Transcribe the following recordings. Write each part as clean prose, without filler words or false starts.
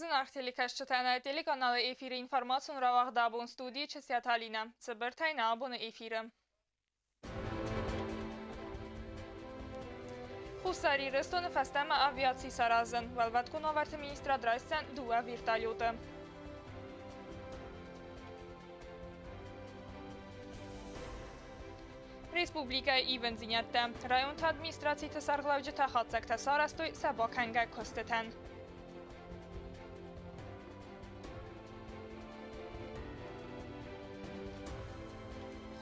Զնարթելիքաշ չտանա телеканалы эфиры информацию нравах дабун студии часят Алина. Цибертай на абуны эфиры. Хусари Рестон фастема авиации саразен. Валватку новарты министра драйсен дуа вертолеты. Республика Ивензинятта. Район администрации тасарглавджи тахатсак тасарастой сабаканга костетен.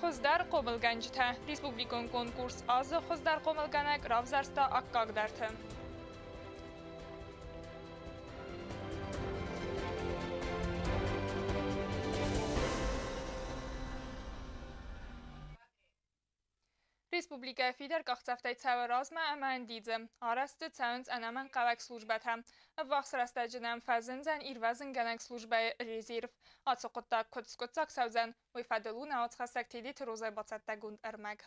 Хоздар Қомилганҷта. Республикон конкурс аз Хоздар Қомилганак равзарста аккагдарты. Республика Фидер кахцафтай цаваразма амандидзе. Арасты цаунц анаман кавак службата. Вахсрастаджинам фазензан ирвазен ганак служба резерв. Ацоқотта котскотсак саузан. Уйфаделуна ацхасак тедит розай бацатта гунд армаг.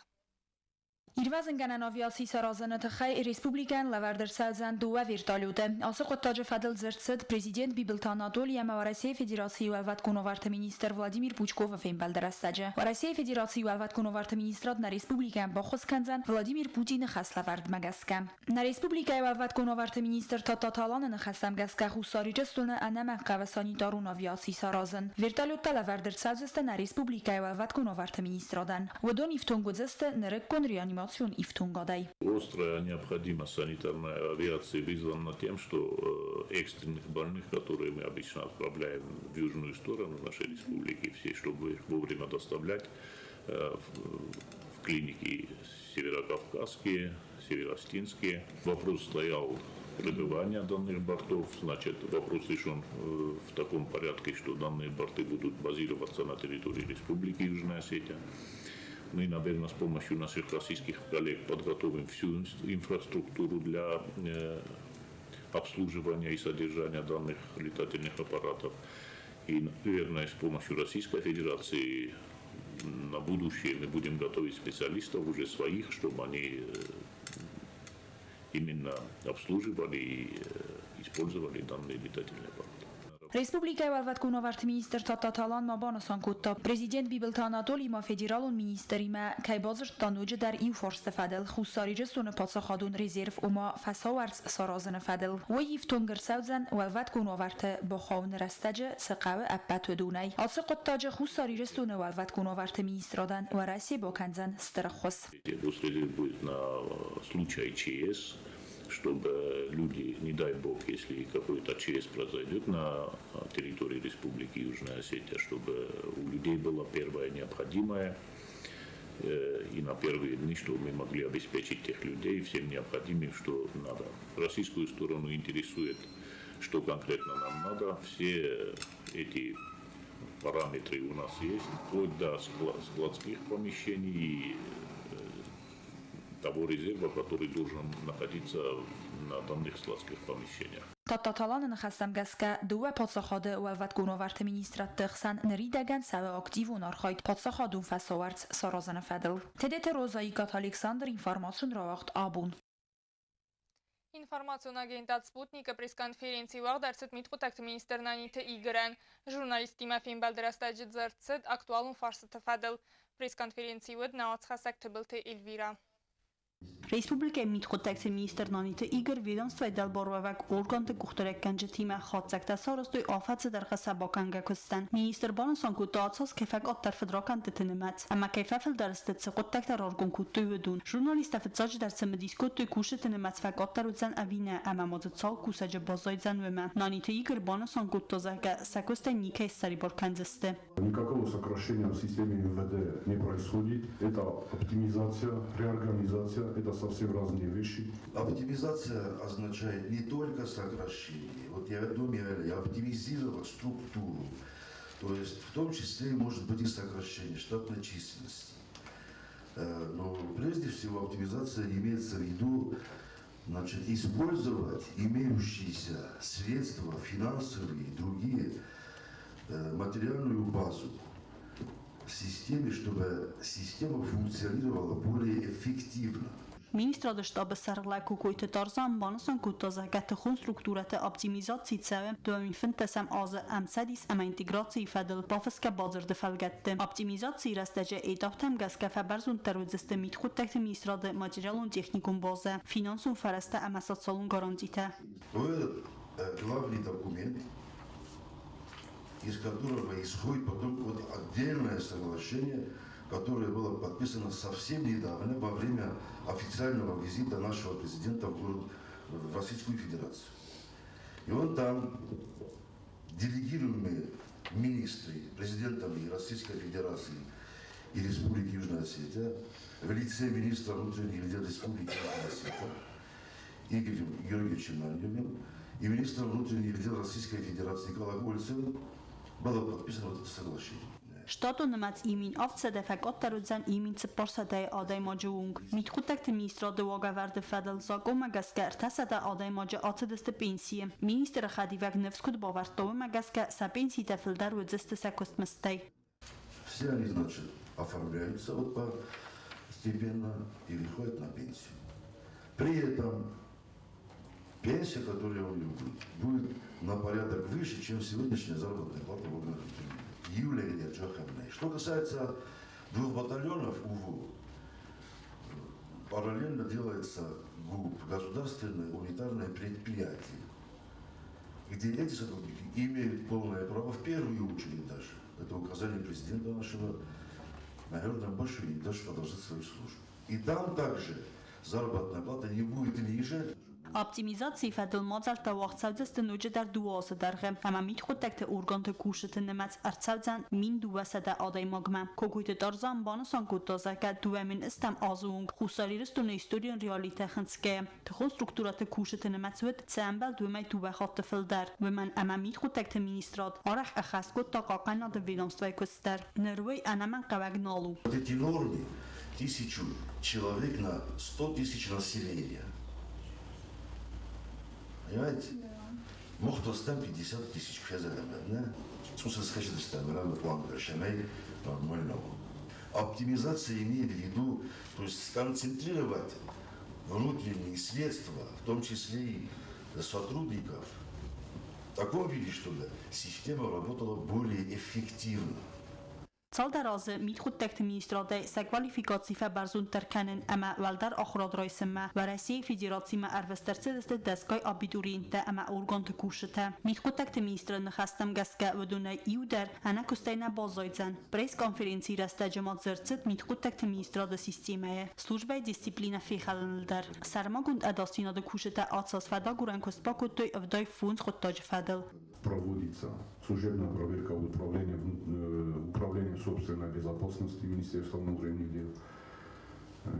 İrvazın ganan aviasi sarazını tıxay Respublikan lavardar salzan duva vertolyote. Ası qottacı Fadıl Zırtsıd, Prezident Bibil Anatoliya ve Rossiya Federasiya Valvat Konovartı Minister Vladimir Puchkov fem baldarastacı. Rossiya Federasiya Valvat Konovartı Ministrad na Respublikan Bokhos kanzan Vladimir Putin xas lavard magaska. Na Respublika Valvat Konovartı Minister Tatatalan xasam gaska husarıcı stolna anama qava sanitarun aviasi sarazın. Vertolyotda lavardar salzısta na Respublika Valvat Konovartı Ministradan. Vodon iftongodzesta nırık konriani Острая необходимость санитарной авиации вызвана тем, что экстренных больных, которые мы обычно отправляем в южную сторону нашей республики, все, чтобы их вовремя доставлять в клиники северокавказские, северостинские. Вопрос стоял пребывания данных бортов, значит, вопрос решен в таком порядке, что данные борты будут базироваться на территории Республики Южная Осетия. Мы, наверное, с помощью наших российских коллег подготовим всю инфраструктуру для обслуживания и содержания данных летательных аппаратов. И, наверное, с помощью Российской Федерации на будущее мы будем готовить специалистов уже своих, чтобы они именно обслуживали и использовали данные летательные аппараты. Respublika Valvat Konovartı Minister Tatatalan ma banasan kutta. Prezident Bibil Anatoliya ma federalun ministeri ma kaybazır tanucu dar in forste fadel. Khusarıcı sonu patsakhadun rezerv uma fasawarts sarazın fadel. Ve yiftunger savzan Valvat Konovartı bokhawun rastacı saqav appat dunay. Alsı kuttacı khusarıcı sonu Valvat Konovartı ministradan ve Россия bokanzan strakhos. Резерв будет на случай ЧС, чтобы люди, не дай бог, если какой-то ЧС произойдет на территории Республики Южная Осетия, чтобы у людей было первое необходимое, и на первые дни, чтобы мы могли обеспечить тех людей всем необходимым, что надо. Российскую сторону интересует, что конкретно нам надо. Все эти параметры у нас есть, вплоть до складских помещений, того резерва, который должен находиться на данных складских помещениях. Tatatalan xasam gaska duwa patsakhade Valvat Konovartı Ministrat tıxsan nridagan sava aktivun arxayt patsakhadun fasawarts sarazana fadel. TDT Розаиkat Александр информацию равахт абун. Информацию агентат Спутника пресс-конференции вағдарсыт митхутакты министр Нанита Игорен. Журналист Тимофей Балдарастаджит зарцыт актуалун фарсыты фадел. Пресс-конференции вэд на ацхасак тыбылты Эльвира. Республика митхутакты министр Нанита Игор ведомство далборовак органты кухтаракканжы тима хатсакта сарастой афатсы дарха сабаканга кустан. Министр банасан кутта атсас кефак аттар федраканты тынымат. Ама кефафил дарыстыт сықуттактар аргон кутты ведун. Журналист афатсажы дарсымы дискотты кушы тынымат фак аттар удзан авина. Ама мазыцал кусажы базайдзан вема. Нанита Игор банасан кутта зака сакуста никай сарибор канзысты. Никакого сокращения в системе МВД не происходит. Это оптимизация, реорганизация. Это совсем разные вещи. Оптимизация означает не только сокращение. Вот я думаю, оптимизировать структуру. То есть в том числе может быть и сокращение штатной численности. Но прежде всего оптимизация имеется в виду, значит, использовать имеющиеся средства, финансовые и другие, материальную базу в системе, чтобы система функционировала более эффективно. Министрада штаба сарлак кукуйте тарзан банасан кутазакат конструктурата оптимизациицаве доmin финтасам az amsadis ama integracji fadel pafaska bazar de falgatte. Optimizacji rastaje edaptam gaska fabarzun teruziste mitkhuttakte ministrada материалун техникум база финансун фараста ama социалун гарантита. Это главный документ, из которого исходит потом вот отдельное соглашение, которое было подписано совсем недавно во время официального визита нашего президента в Российскую Федерацию. И он там делегируемые министры президентами Российской Федерации и Республики Южная Осетия в лице министра внутренних дел Республики Южная Осетия Игорем Георгиевичем Нальевым и министром внутренних дел Российской Федерации Николаем Гольцевым было подписано вот это соглашение. Штату нэмած իմին ավցեդեֆակ օտարուձան իմին ծպորսադայ ադայմաջուունգ միտխուտակտը մինիստրոդը wagaverde fedel zagoma gaska ertasada ադայմաջը ացեդստը պենսիը Министра Хадивак Невскут бавартовыма gaska sa пенсии тефилдар уцесты сакостмыстай. Все они, значит, оформляются вот постепенно и выходят на пенсию. При этом пенсия, которая у них будет на порядок выше, чем сегодняшняя заработная плата в органах Юлия Герджаховна. Что касается 2 батальонов УВУ, параллельно делается ГУП, государственное унитарное предприятие, где эти сотрудники имеют полное право, в первую очередь даже, это указание президента нашего, наверное, больше им даже продолжать свою службу. И там также заработная плата не будет ниже. Optimizacji fedel mazal tawaqsavdest nuj dar duası dargı ama mitxuttakte organtı kuşıtı nemats artsavdan min duasada aday magma kokuyte tarzan banasan kutazaka duemin istam azung xusaririston historien realite xınske txon strukturatı kuşıtı nemats vet tsambal duemay tubaxat filder ve men ama mitxuttakte ministrat arax axas kut taqaqana da ведомства костер нервей анамен qavagnalu. Вот эти нормы 1000 человек на 100 тысяч населения. Понимаете? Может, там 50 тысяч да? Смысл сказать, что там план решения нормального. Оптимизация имеет в виду, то есть сконцентрировать внутренние средства, в том числе и сотрудников, в таком виде, чтобы система работала более эффективно. Ցալդարազը միտխուտտեկտ մինիստրոդե սակվալիֆիկացի ֆաբարզուն տերքանեն ամա վալդար ախրոդրոյսմա վարասիի ֆեդերացիա արվեստերցեդստե դեսկայ աբիտուրիենտը ամա օրգանտը կուշտը միտխուտտեկտ մինիստրը նխաստամ գասկա վդունայ իուդեր անակուստայնա բոզոյցան պրես կոնֆերենցի ռաստաջամատ զերցետ միտխուտտեկտ մինիստրոդը սիստեմայը службай դիսցիպլինա ֆիխալնլդար սարմագունդ ադաստինադը կուշտը ացած ֆադա գուրանքոս պակոտոյ վդայ фунц խոտտոջ ֆադել Проводится служебная проверка управлением собственной безопасности Министерства внутренних дел.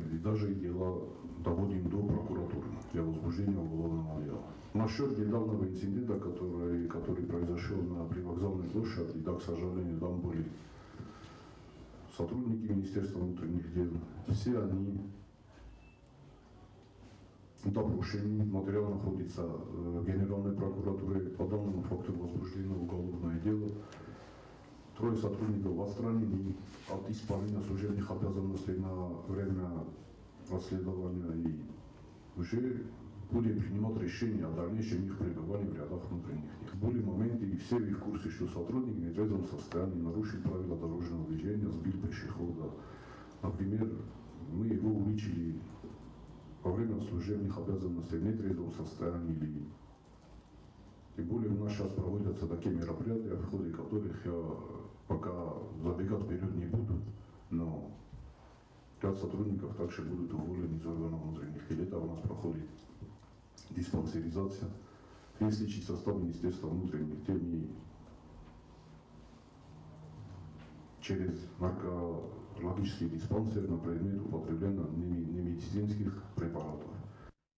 И даже и дела доводим до прокуратуры для возбуждения уголовного дела. Насчет недавнего инцидента, который произошел на привокзальной площади, да, к сожалению, там были сотрудники Министерства внутренних дел. Все они допрошены, материал находится в Генеральной прокуратуре, по данному факту возбуждено уголовное дело. 3 сотрудников отстранены от исполнения служебных обязанностей на время расследования и уже будем принимать решение о дальнейшем их пребывании в рядах внутренних дел. Были моменты, и все вы в курсе, что сотрудник в нетрезвом состоянии нарушил правила дорожного движения, сбил пешехода. Например, мы его уличили во время служебных обязанностей в нетрезвом состоянии. Или... Тем более у нас сейчас проводятся такие мероприятия, в ходе которых я пока забегать вперед не буду, но ряд сотрудников также будут уволены из органов внутренних дел. Это у нас проходит диспансеризация. Весь личный состав Министерства внутренних дел не через наркологический диспансер на предмет употребления немедицинских препаратов.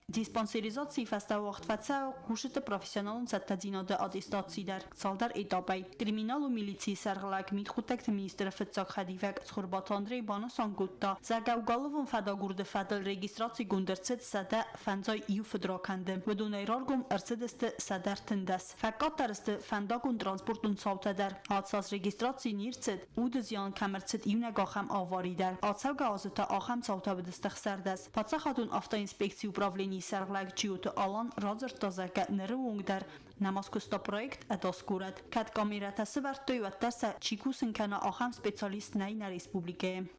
Disponsorизации фестиваль кушать профессионалам саттадино да адистацидар салдар этапай криминалу милиции сарглак митхутект министра фцак хадивак схурбат Андрей Банасангутта загаугаловун фадагурд фадал регистрации гундерцет сада фанзай ю федраканде ведунайраргум арцедест садар тендас факатарст фандагун транспортун саутадар атсас регистрации нирцет удзян камерцет юнагахам аваридar атсага азта ахам саутабдстахсардас пацахатун автоинспекции управления Сарглак чиуты алан разыр тазака нырывунгдар намаскуста проект атаскурат кат камератасы вартой ваттаса чикусын кана ахам специалист на республике.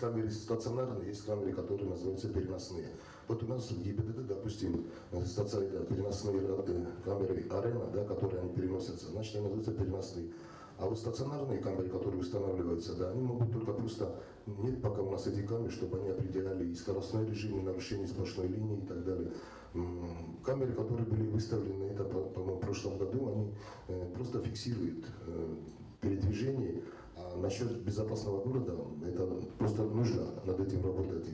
Камеры стационарные, есть камеры, которые называются переносные. Вот у нас в ГИБДД, допустим, стационарные переносные камеры арена, да, которые они переносятся, значит, они называются переносные. А вот стационарные камеры, которые устанавливаются, да, они могут только просто, нет пока у нас этих камер, чтобы они определяли и скоростной режим, и нарушение сплошной линии и так далее. Камеры, которые были выставлены, это, по-моему, в прошлом году, они просто фиксируют передвижение. А насчет безопасного города, это просто нужно над этим работать.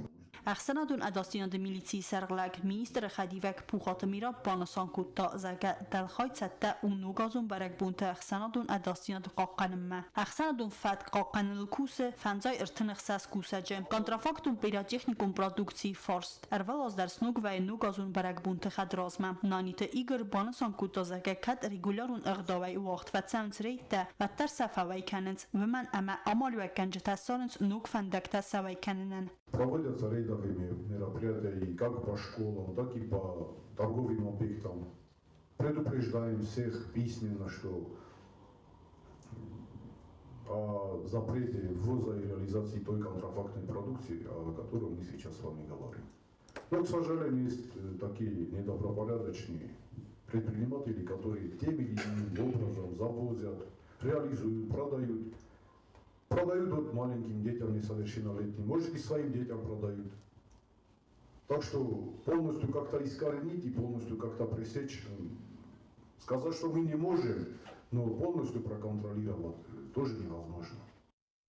Ахсанадун адастинад милиции сарглак министр хадивак пухатмира банасанкутта зага далхайцатта унугазун барак бунта ахсанадун адастинад qaqanma ахсанадун фат qaqanil kuse фанзай иртнахсас кусаже контрафактун пиротехникум продукции форст арвалаз дар снуг ва нугазун барак бунта хадразма нанита игр банасанкутта зага кат регулярун игдавай вaqt ва цанцрейта ва тарсафавай каненс вман ама амалю канжтасанс нуг фандакта савай каненан. Проводятся рейдовые мероприятия и как по школам, так и по торговым объектам. Предупреждаем всех письменно, что о запрете ввоза и реализации той контрафактной продукции, о которой мы сейчас с вами говорим. Но, к сожалению, есть такие недобропорядочные предприниматели, которые тем или иным образом завозят, реализуют, продают вот маленьким детям несовершеннолетним, может и своим детям продают. Так что полностью как-то искоренить и полностью как-то пресечь, сказать, что мы не можем, но полностью проконтролировать тоже невозможно.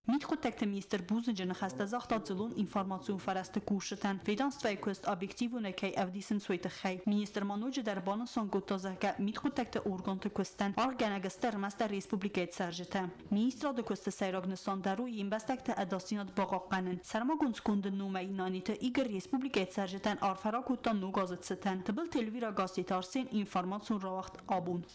Митхутекте министр Бузынжын хастазахта цилун информацион фарасты кушатан. Ведомствой көст объективуне кей авдисын суйты хай. Министр Мануджи дар банасан гутазака митхутекте органты көстан арганагастар мастер республикает саржита. Министра да көсты сайрагнысан дару имбастакте адасинат багаққанын. Сармагун скундын нумай нанита игр республикает саржитан арфаракутан нугазытсытан. Табыл телевира гаститарсен информацион равахт абун.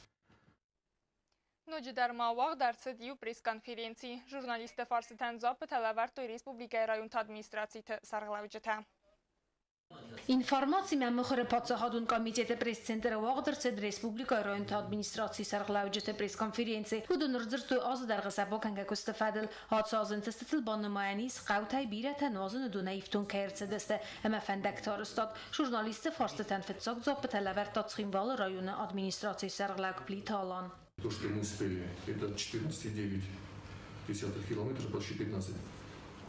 Нуджи дар мавақ дар цидию пресс-конференции журналисты фарсы танзапы талавартой республикай районт администрацийты сарғылауджыта. Информация мөхөр патсахадун комитеты пресс-центра вағдар цид республикай районт администрации сарғылауджыты пресс-конференции худун рдзырту азы дарғы сабоканга көстіфадыл атсазын тістітіл банны майанис қаутай бирата назын дуна ифтун кайрцедесті әмі фәндәктар ұстад журналисты фарсы тәнфетсак запы талавар татсхимвалы районы администрации сарғылау плита алан. То, что мы успели, это 14,9 километров, почти 15.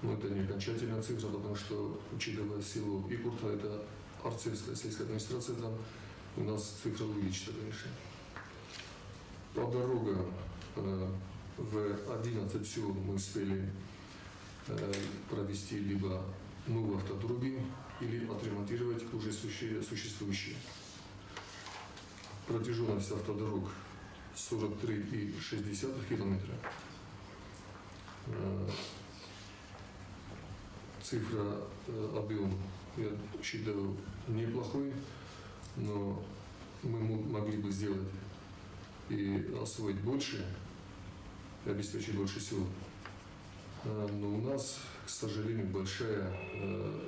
Но это не окончательная цифра, потому что, учитывая силу Игурта, это Арцельская сельская администрация, там у нас цифра увеличится, конечно. По дорогам в 11 сел мы успели провести либо новые автодороги, или отремонтировать уже существующие. Протяженность автодорог 43,6 километра. Цифра, объем, я считаю, неплохой, но мы могли бы сделать и освоить больше, и обеспечить больше сил. Но у нас, к сожалению, большая,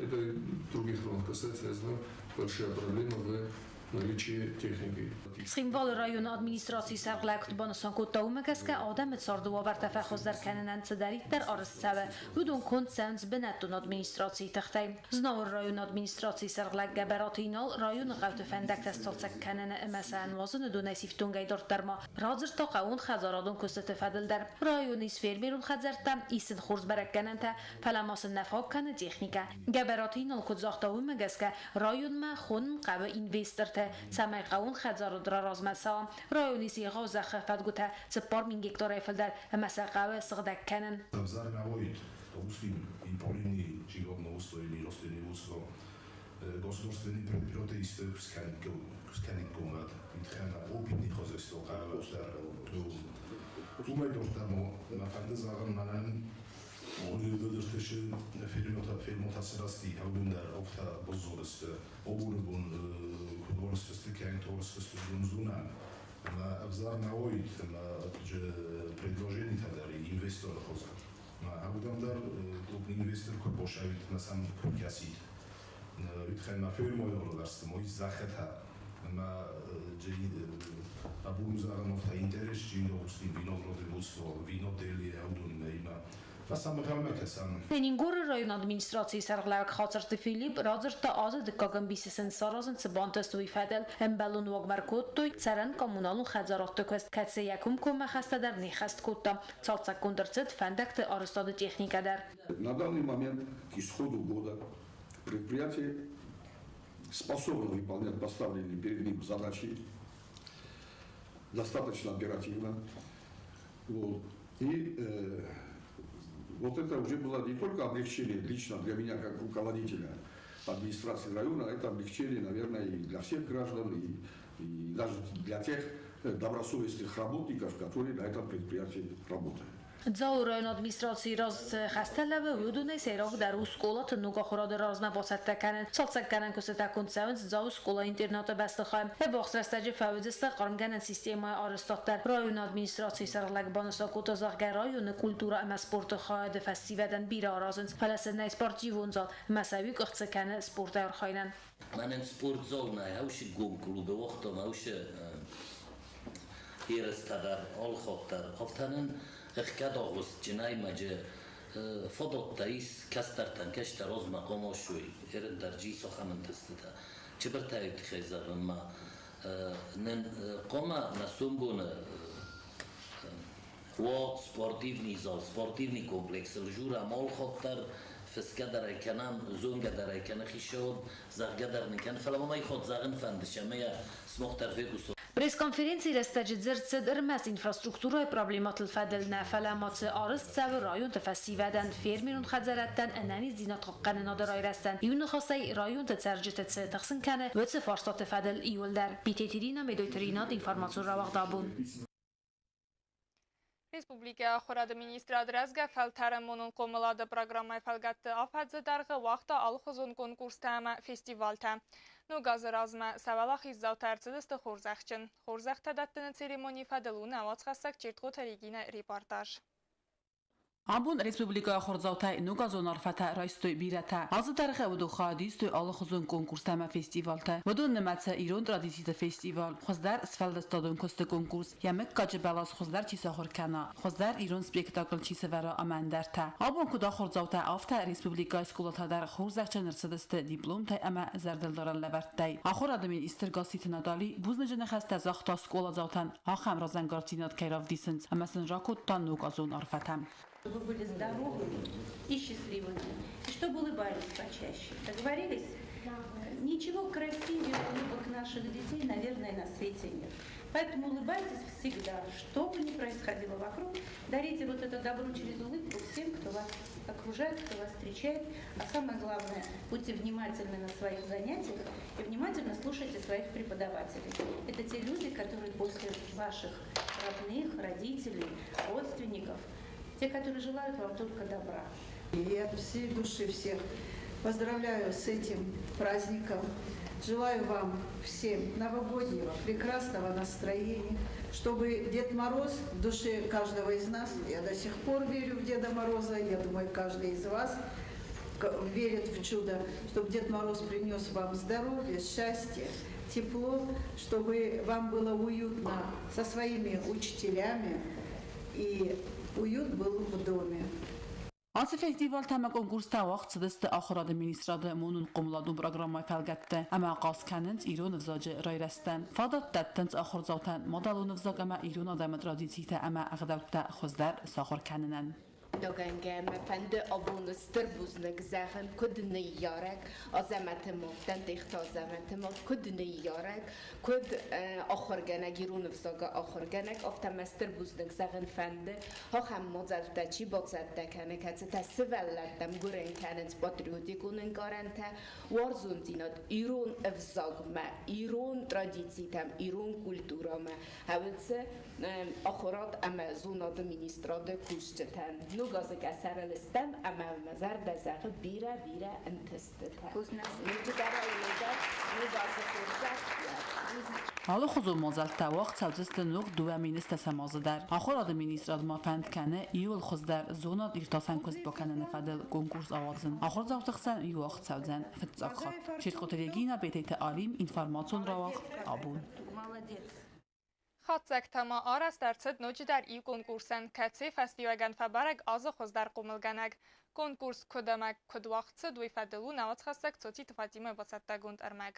это других районов касается, я знаю, большая проблема в наличие техники. Схимвал район администрации сарғлақт банасан көттауымекеске адам цардуа бар тәфәхуздар кәнінен цедариттер арыссавы үдін конт сәнз бінәттун администрации тәхтай. Знауыр район администрации сарғлақ гәбәратинал район ғавты фәндәк тәсталцак кәніне әмәсән вазын үдін әсифтун гайдорттарма. Разыр тақауын хазарадun көсті фәділдер. Район исфер берун хазарта исін хурз бәрәк кәнінті фәламасын nəfaq кәні техника. Гәбәратинал көтзақтауымекеске район ма хун қабы инвестор سمای قاون خزار در رازمسا رایونی سیغا زخفت گوته سپار من گکتار ایفلدر مساقه سقدک کنن. Zároveň avoid to úsilí i povinný životno ústojný rostlinný ľudstvo государственный предприятие сканинг комнат, итхана опитный хозяйство, думаю, что на фантазии манан Университетши ферментациясти авдундар офта бозорст обурбун кудворстстикайн торстстун зуна на абзар наоит на предложение тадари инвестор хоза на авдундар крупный инвестор курбошавит на сам куркасит итхэн на фермойордарст мой захата на джей абунзаран офта интерес джиновсти виноградоводство винодели авдун има Նենինգորը ռայոն ադմինիստրացիի սարղլարակ խացրտի Ֆիլիպ ռաձրտը ազը դկագն բիսիսն սարազն ծբանտստուի ֆադել էմբելուն ուղմարկոտտույ ծարան կոմունալուն խadzարողտոքստ կացե յակում կոմը խաստադարնի խաստկոտտա ծալցակ կոնդրցետ фандакты арыстады техникадар. На данный момент к исходу года предприятие способно выполнять поставленные перед ним задачи достаточно оперативно. Вот это уже было не только облегчение лично для меня как руководителя администрации района, это облегчение, наверное, и для всех граждан, и даже для тех добросовестных работников, которые на этом предприятии работают. Ձաու ռայոն ադմինիստրացիի ռազ խաստալավը ուդունե սերող դարու սկոլա տնուգա խորադը ռազնա բոցատականն ցալցականն կուսետակուն ցավնց ձաու սկոլա ինտերնատը բաստխայ վոխսրաստաջի ֆավիդստը qarmganն սիստեմա արստոտար ռայոն ադմինիստրացիի սարլակ բանոսակոտը զարգա ռայոնը կուլտուրա ամա սպորտը խայդը ֆեստիվալն բիրա ռազնց ֆալասնայ սպորտիվոնձալ մասավի կղծկանը սպորտայր խայնան Manın spor zona hauşı gum klubu vaktam hauşı yerestadar alxottar haftanın اخكاد أغسط جناي ماجي فضل تايس كسترتن كشتر روزما قومو شوي إيرن درجي سوخا من تستتا چبر تايب تخيزر ما نن قوما نسومبون هو سبورتيفني زال سبورتيفني كومبلكس الجورا مال خطر فسكدر كنام زونجدر كن خيشود زغدر نكن فلما ما يخد زغن فندش ما سمختر فيكو Пресс-конференции растаджидзерцы дырмас инфраструктурой проблематыл фадылна фаламатсы арыс савы район фестивадан фермерун хадзараттан энани зинат хаққаны надырай растан юны хасай район тцарджитцы тахсын каны вөтсы фарстаты фадыл июлдар битетирина медойтеринат информацию равагдабун Республика Хорад администраторазга фалтарамонун комылады программай фалгатты афадзы дарғы вақта алхызун конкурстама фестивальта. Ну газы разма савалах иззау тарцыдысты хорзақчын. Хорзақ тадаттыны церемонии фадылуны авацқасақ чертғу таригина репортаж. Абун Республика Хорзаутай нугазон арфата райстой бирата. Азы тарихы вуду хадистой алхузун конкурстама фестивальта. Вуду немаца ирон традицита фестиваль. Хоздар сфалдастадун косты конкурс. Ямек качы балас хоздар чиса хоркана. Хоздар ирон спектакл чиса вара амандарта. Абун куда Хорзаутай афта Республика скулатадар хорзақчы нырсыдысты дипломтай ама зардылдаран лабарттай. Ахор адамин истыргаси надали бузныжыны хаста захта скулазаутан. Ахам разангарцинат кайрав дисенц. Амасын ракуттан нугазон арфатам. Чтобы вы были здоровы и счастливы, и чтобы улыбались почаще. Договорились? Ничего красивее улыбок наших детей, наверное, на свете нет. Поэтому улыбайтесь всегда, что бы ни происходило вокруг. Дарите вот это добро через улыбку всем, кто вас окружает, кто вас встречает. А самое главное, будьте внимательны на своих занятиях и внимательно слушайте своих преподавателей. Это те люди, которые после ваших родных, родителей, родственников, те, которые желают вам только добра. Я от всей души всех поздравляю с этим праздником. Желаю вам всем новогоднего, прекрасного настроения, чтобы Дед Мороз в душе каждого из нас, я до сих пор верю в Деда Мороза, я думаю, каждый из вас верит в чудо, чтобы Дед Мороз принес вам здоровье, счастье, тепло, чтобы вам было уютно со своими учителями и уют был в доме. Asi festival tema konkursta vaqt sıdısты axır administradı monun qomladun programmay fəlgətdə. Əmə qaskanınc İron vzacı rayrəstən. Fadat dəttənc axır zavtan modalun vzaq əmə İron adamı tradisiytə əmə əqdavtda xozdar saxır kəninən. Dogangem fende abonster buznek zagen kudne yarek azamat moftan dicht azamat mof kudne yarek kud akhorgana girun vzaga akhorganek aftamester buznek zagen fende ha ham mozaltachi botsattakane katseta svelladam guren kanet patriotikun garanta warzuntinat irun vzagma irun tradicitam irun kulturama havelse akhorat amazon administrade kustetan Gazı kasaralistem ama mazar dazaqı bira entesteta. حالا خود موزل تواق سوزست نوق دو مینست سمازه در آخر آد مینیستراد ما فند کنه ایول خوز در زوناد ایرتاسن کست بکنه نفدل کنکورس آوازن آخر زاوتخسن ایو آخت سوزن فتزاق خود شید قطریگینا بیتیت آلیم اینفارماتون را واق آبون Xatsek tama aras derced noci der iyi konkursen ketsi festivagen fabarek azı xozdar qumilgenek. Konkurs kudemek kudvaxtsı duy fedelu navat xasek tsoti tıfatime basette gund ermek.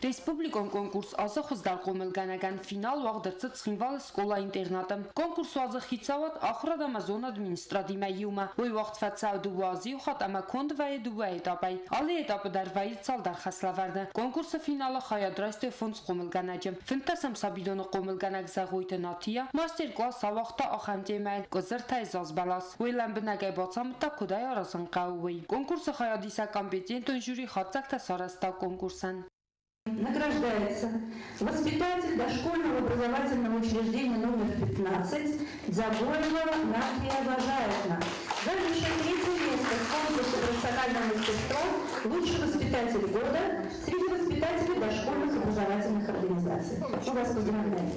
Respublikon konkurs azı xozdar qumilgenegan final vaqdırcı tsxinval skola internatım. Konkurs azı xitsavat axrad amazon administratime yuma. Uy vaqt fatsav duvazi uxat ama kond vay duva etapay. Ali etapı der vayil tsal dar xaslavardı. Konkursu finala xayadraste fons qumilgenecim. Fintasam sabidonu qumilgenek zaguyte natiya. Master class savaqta axamtemel qızır tayzaz balas. Uylan binagay batsamıta kuday arasın qavvi. Konkursu xayadisa kompetentun jüri xatsakta sarasta konkursan. Награждается воспитатель дошкольного образовательного учреждения номер 15 Дзагоева Надя Важаевна. Занявшая третье место в конкурсе профессионального мастерства «Лучший воспитатель года» среди воспитателей дошкольных образовательных организаций. Мы вас поздравляем.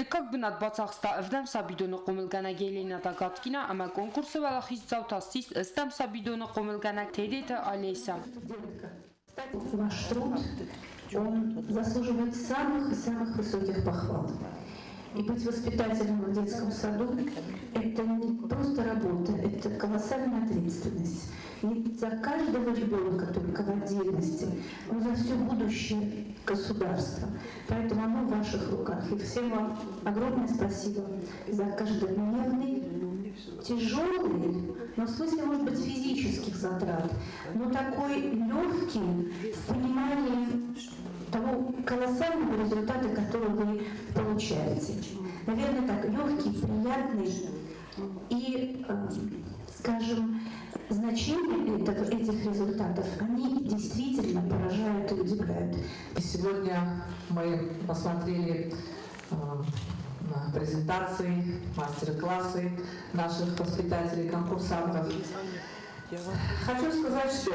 Как бы над бацахста вдам сабидону qumilgana gelina tagatkina ama konkursu vala xizzav tassis stam sabidону qumilgana tedeta alesa. Ваш труд, он заслуживает самых высоких похвал. И быть воспитателем в детском саду – это не просто работа, это колоссальная ответственность. Не за каждого ребенка только в отдельности, но за все будущее государства. Поэтому оно в ваших руках. И всем вам огромное спасибо за каждодневный, тяжелый, но в смысле, может быть, физических затрат, но такой легкий в понимании того колоссального результата, который вы получаете. Наверное, так, легкий, приятный и, скажем, значение этих результатов, они действительно поражают и удивляют. Сегодня мы посмотрели презентации, мастер-классы наших воспитателей, конкурсантов. Хочу сказать, что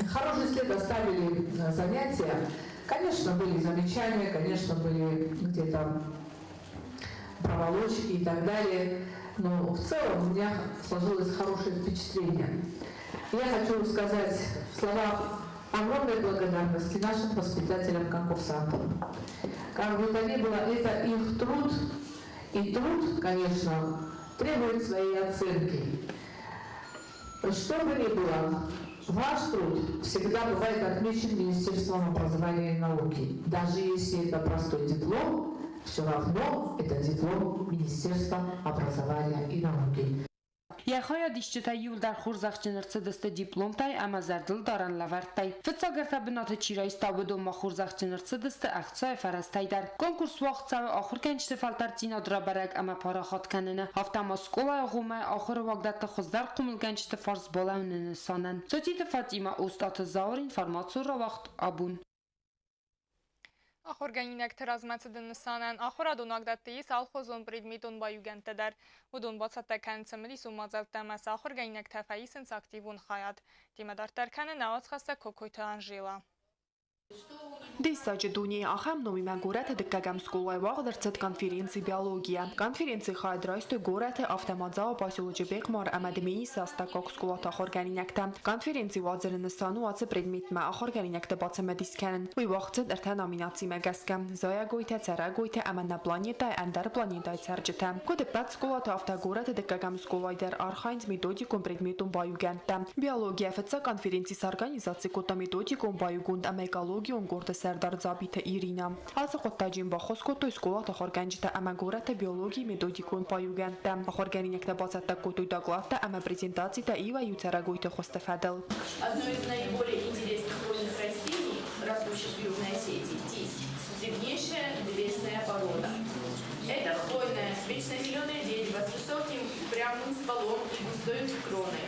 хороший след оставили занятия. Конечно, были замечания, конечно, были где-то проволочки и так далее. Но в целом у меня сложилось хорошее впечатление. Я хочу сказать слова огромной благодарности нашим воспитателям-конкурсантам. Как бы то ни было, это их труд, и труд, конечно, требует своей оценки. Что бы ни было, ваш труд всегда бывает отмечен Министерством образования и науки. Даже если это простой диплом, все равно это диплом Министерства образования и науки. Яхая дишчета юл дар хурзахчинерце десте дипломтай ама зардыл даран лавартай. Фитсагарта бинаты чирай ставыду ма хурзахчинерце десте ахцай фарастайдар. Конкурс вақт савы ахыр кенчте фалтартина драбарак ама парахат канына. Хафтама скола гумай ахыр вагдатта хуздар кумыл кенчте фарз болаунын санан. Сотите Фатима устаты заур информацию вақт абун. Ахорганиnek terazmetedin sanen ahora donagdatteyi salxozon predmeton bayugenteder. Udon batsatta kentsmeli sumazeltemese ahorgaниnek tefeyisin aktivun hayat. Timedar terkene neoz xasse kokoyta Anjela. Десачи дуни ахам номи мен горете деккагам сколай вагдерцет конференции биология. Конференции хайдрайсты горете автоматзава поселочи бекмар амадемени састакок сколата ахорганинектам. Конференции вадзерин стану аце предметме ахорганинекте бацеме дискенен. Уй вaqtцет эрте номинации мегескам. Зая гойте, цера гойте, аманна планетай, андер планетай церджетам. Коде пет сколата авто горете деккагам сколай дер архайнс методикум предметум баюгентам. Биология фетца конференции с организацией кота методикум баюгунд амекология բիոլոգիոն գործը Սերդար Ձաբիթը Իրինա։ Ալսը կոտաջին բախոսկոտո իսկոլատը խորգանջիտը ամագորատը բիոլոգի մեթոդիկոն պայուգան տամ խորգանին եկտը բացատը կոտույ դագլատը ама презентацита ива юцарагойты хостефадел. Одно из наиболее интересных хвойных растений, растущих в южной Осетии, тись, древнейшая древесная порода. Это хвойное, вечно зеленое дерево с высоким прямым стволом и густой кроной.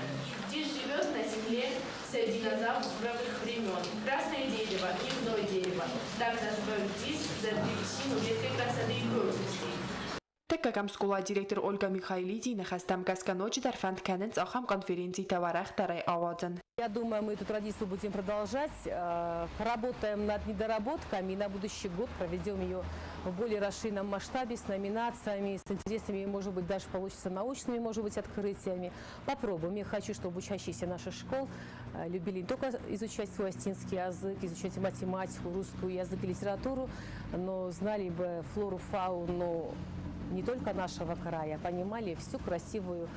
Тись живет на земле с динозавровых времен. Красное дерево, гневное дерево. Так называют тись за причину редкой красоты и прочности. Теккам скула директор Ольга Михайлиди нахастам касканочи дар фантканенц ахам конференции товарах тарай авадзен. Я думаю, мы эту традицию будем продолжать. Поработаем над недоработками и на будущий год проведем ее в более расширенном масштабе с номинациями, с интересными, может быть, даже получится научными, может быть, открытиями. Попробуем. Я хочу, чтобы учащиеся наших школ любили не только изучать свой осетинский язык, изучать математику, русскую язык и литературу, но знали бы флору, фауну не только нашего края, понимали всю красивую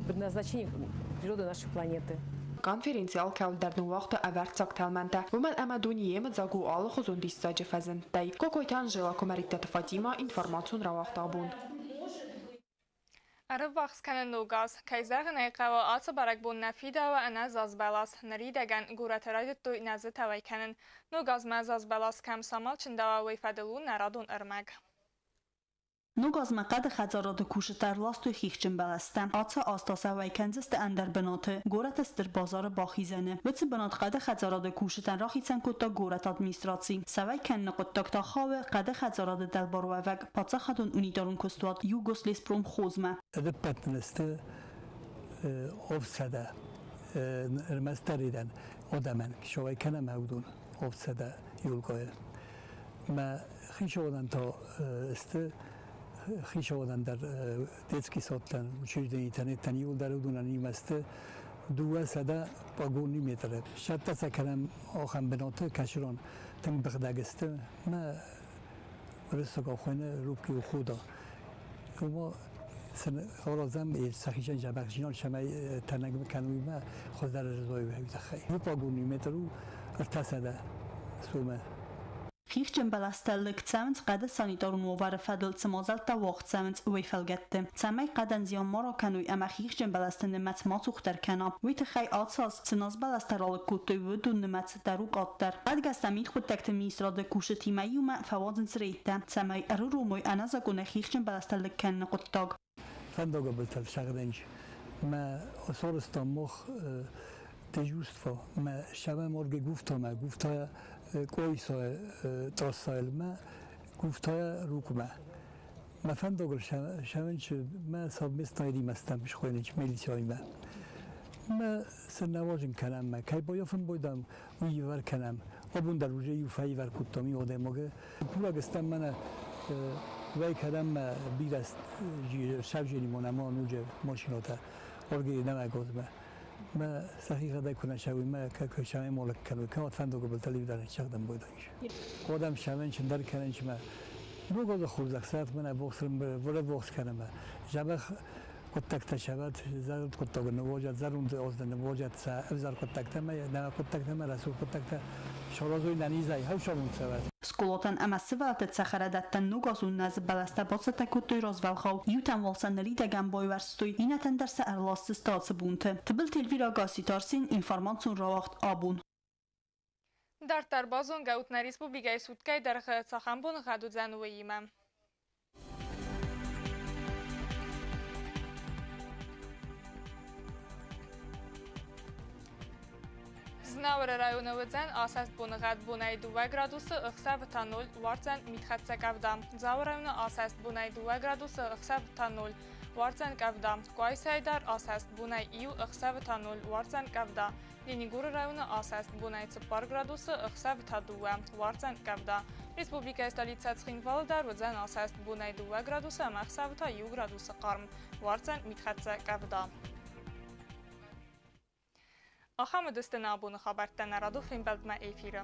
предназначение природы нашей планеты. Конференция алкалдарны вақты аварцак талманта. Вуман амадуни емет загу алых зондистаджи фазен. Тай кокойтан жила комариктата Фатима информацион равақта бун. Arab vaxtkanen nugas, kayzagın ayqava atı barak bun nafida ve ana zazbalas, naridagan guratarayduttu nazı tavaykanen. Nugaz ma zazbalas kam samal çindava veyfadilun naradun ırmag. Նուգազմը կադը խածարոդը կուշտար լաստու խիղճն բալաստա, ացը աստասա վայքանձստը անդար բնոթը, գորատը ստր բազարը բախիզանը, վծը բնոթ կադը խածարոդը կուշտան ռախիցան կոտա գորատ ադմինիստրացի, սավայքան նկոտտակ տախավը կադը խածարոդը դալբարուավակ, պացախադուն ունիտարուն կստուատ յուգոս լեսպրոմ խոզմը։ Դպատնստը օվսադա, մաստարիդան, օդաման, շովայքանը մաղդուն, օվսադա յուլկոյը, մա խիշովադան թո ստը خیشاوندن در دیسکی ساختن چیزی اینترنت یول در اون نیمسته 200 باگونی میتره شاید سکرم آخم بناته کشران تن بغداگسته ما رسوک خونه روبکی و خودا اما سن خالازم سخیشان جبخشینال شمای تنگ کنوی ما خود در رضای بهیت خی رو باگونی میترو ارتسده سومه Խիղճն բալաստալլıq ծավնց qada sanitārun ovara fadıl cımazalta vaxt ծավնց ueyfelgetdi. Цамай qadan ziyan marakanui ama xiղճն balastın nımat matsuxtar kana. Uyta xay atsaz cınaz balastaralı kutu vudun nımat daruk attar. Qadgastamit xuttakta ministradı kuşu timayuma favadzın sreyta. Цамай arurumuy anazaguna xiղճն balastallıq kanna quttag. Fandoga bultal şagdenj. Ma osorustan mox تجوستفا ما شبه مرگ گفتم گفتای کویسای ترسایل ما گفتای روکما ما فندقل شمنش ما صاب مستایدی مستم مش خوینش ملیسیای ما سرنواجن کنم ما کی بایافم بودم ویور کنم آبون در روزه یوفایی ور کتامی آده مگه پولا گستم من وی کردم بیرست شب جنی منما نوجه ماشیناتا ارگی نمگاز ما صحیح ده کنه شوی ما که شوی مالک کنه که فندق قبل تلیو در چقدم بودنش خودم شوین چندر کننش ما نوگاز خورد اکثرت من بخشم ولی بخش کنم جبه کتک تشابت زار کتک نواجد زارون از نواجد سا افزار کتک تما نه کتک تما رسول کتک تا شورازوی ننیزای هم شامون سواد Skolatan ama sıvaltı çaxaradattan nugazun naz balasta botsata kutoy rozvalxav yutan volsanları dagan boyvarstoy inatan dersa erlastı statsı buntu. Tıbıl telvira gasitarsin informasyon ravaqt abun. Dar bazon gautna Respublikay Sutkay dar xaxambon xadudzen uyimam. Znavr rayonavdzen asas bunğad bunay 2 gradusu ıxsav 0 vartsan mitxatsa kavda. Zavr rayonu asas bunay 2 gradusu ıxsav 0 vartsan kavda. Qaysaydar asas bunay iu ıxsav 0 vartsan kavda. Lenigur rayonu asas bunay 0 gradusu ıxsav 2 vartsan kavda. Respublika stolitsa Tskhinvalda rudzen asas bunay 2 gradusu ıxsav 1 gradusu qarm vartsan mitxatsa kavda. Ахамы дыстына абуны хабарттан араду финбалдма эфирі.